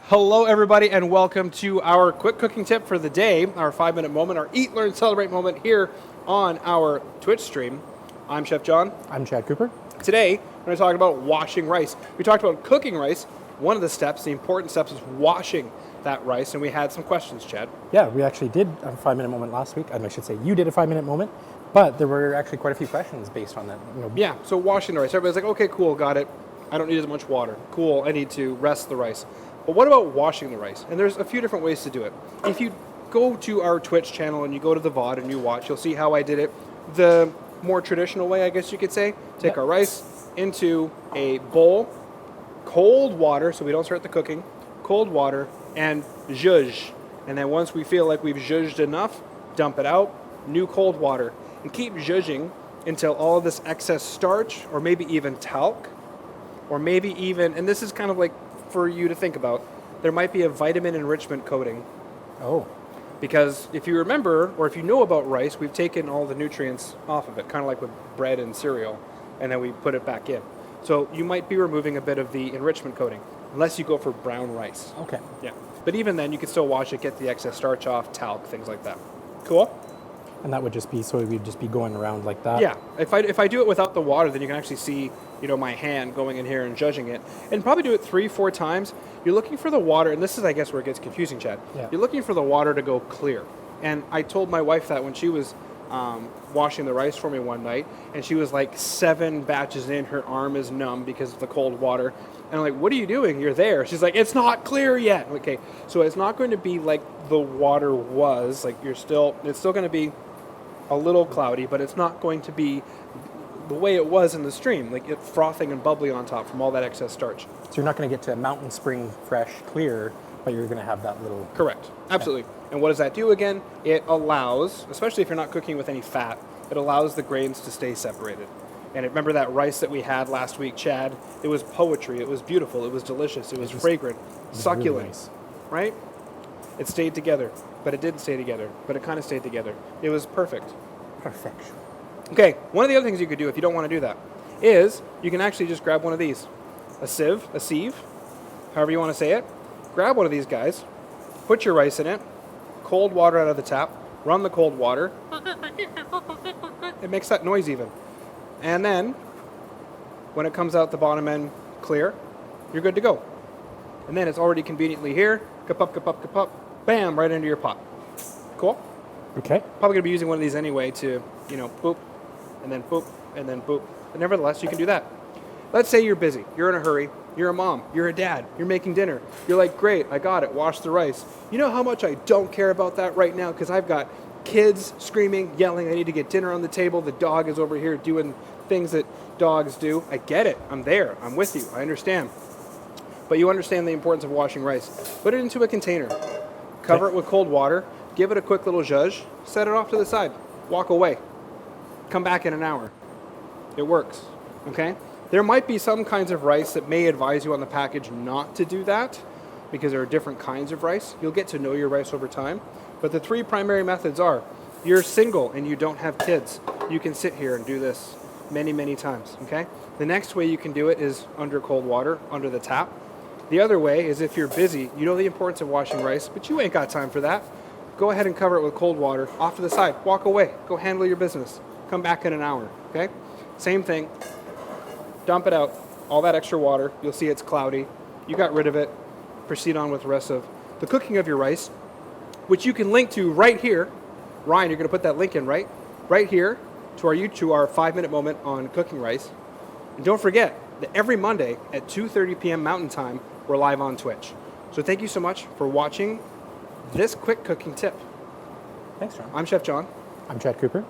Hello, everybody, and welcome to our quick cooking tip for the day, our 5-minute moment, our Eat, Learn, Celebrate moment here on our Twitch stream. I'm Chef Jon. I'm Chad Cooper. Today, we're going to talk about washing rice. We talked about cooking rice. One of the steps, the important steps, is washing that rice, and we had some questions, Chad. Yeah, we actually did a 5-minute moment last week. I should say you did a 5-minute moment, but there were actually quite a few questions based on that. Yeah, so washing the rice. Everybody's like, okay, cool, got it. I don't need as much water. Cool, I need to rest the rice. But what about washing the rice? And there's a few different ways to do it. If you go to our Twitch channel and you go to the VOD and you watch, you'll see how I did it the more traditional way, I guess you could say. Take our rice into a bowl, cold water, so we don't start the cooking, cold water, and zhuzh. And then once we feel like we've zhuzhed enough, dump it out, new cold water, and keep zhuzhing until all of this excess starch, or maybe even talc, or maybe even, and this is kind of like for you to think about, there might be a vitamin enrichment coating. Oh. Because if you remember, or if you know about rice, we've taken all the nutrients off of it, kind of like with bread and cereal, and then we put it back in. So you might be removing a bit of the enrichment coating, unless you go for brown rice. Okay. Yeah. But even then, you can still wash it, get the excess starch off, talc, things like that. Cool? And that would just be, so we'd just be going around like that? Yeah. If I do it without the water, then you can actually see, my hand going in here and judging it. And probably do it 3-4 times. You're looking for the water, and this is, I guess, where it gets confusing, Chad. Yeah. You're looking for the water to go clear. And I told my wife that when she was washing the rice for me one night, and she was like 7 batches in, her arm is numb because of the cold water. And I'm like, what are you doing? You're there. She's like, it's not clear yet. Okay, so it's not going to be like the water was. Like it's still going to be a little cloudy, but it's not going to be the way it was in the stream, like it frothing and bubbly on top from all that excess starch. So you're not going to get to mountain spring fresh clear, but you're going to have that little... Correct. Absolutely. And what does that do again? It allows, especially if you're not cooking with any fat, it allows the grains to stay separated. And remember that rice that we had last week, Chad? It was poetry. It was beautiful. It was delicious. It was fragrant, succulent, really nice. Right? It stayed together, but it didn't stay together, but it kind of stayed together. It was perfect. Perfection. Okay, one of the other things you could do if you don't want to do that is you can actually just grab one of these. A sieve, however you want to say it. Grab one of these guys, put your rice in it, cold water out of the tap, run the cold water. It makes that noise even. And then, when it comes out the bottom end clear, you're good to go. And then it's already conveniently here, kapup, kapup, kapup, bam, right into your pot. Cool? Okay. Probably going to be using one of these anyway to, boop, and then boop, and then boop. But nevertheless, you can do that. Let's say you're busy. You're in a hurry. You're a mom. You're a dad. You're making dinner. You're like, great, I got it. Wash the rice. You know how much I don't care about that right now because I've got kids screaming, yelling. I need to get dinner on the table. The dog is over here doing things that dogs do. I get it. I'm there. I'm with you. I understand. But you understand the importance of washing rice. Put it into a container. Cover it with cold water. Give it a quick little zhuzh. Set it off to the side. Walk away. Come back in an hour. It works. Okay? There might be some kinds of rice that may advise you on the package not to do that because there are different kinds of rice. You'll get to know your rice over time. But the 3 primary methods are, you're single and you don't have kids. You can sit here and do this many, many times. Okay? The next way you can do it is under cold water, under the tap. The other way is if you're busy, you know the importance of washing rice, but you ain't got time for that. Go ahead and cover it with cold water, off to the side, walk away, go handle your business. Come back in an hour, okay? Same thing, dump it out, all that extra water, you'll see it's cloudy. You got rid of it, proceed on with the rest of the cooking of your rice, which you can link to right here. Ryan, you're gonna put that link in, right? Right here to our 5-minute moment on cooking rice. And don't forget that every Monday at 2:30 p.m. Mountain Time, we're live on Twitch. So thank you so much for watching this quick cooking tip. Thanks, John. I'm Chef Jon. I'm Chad Cooper.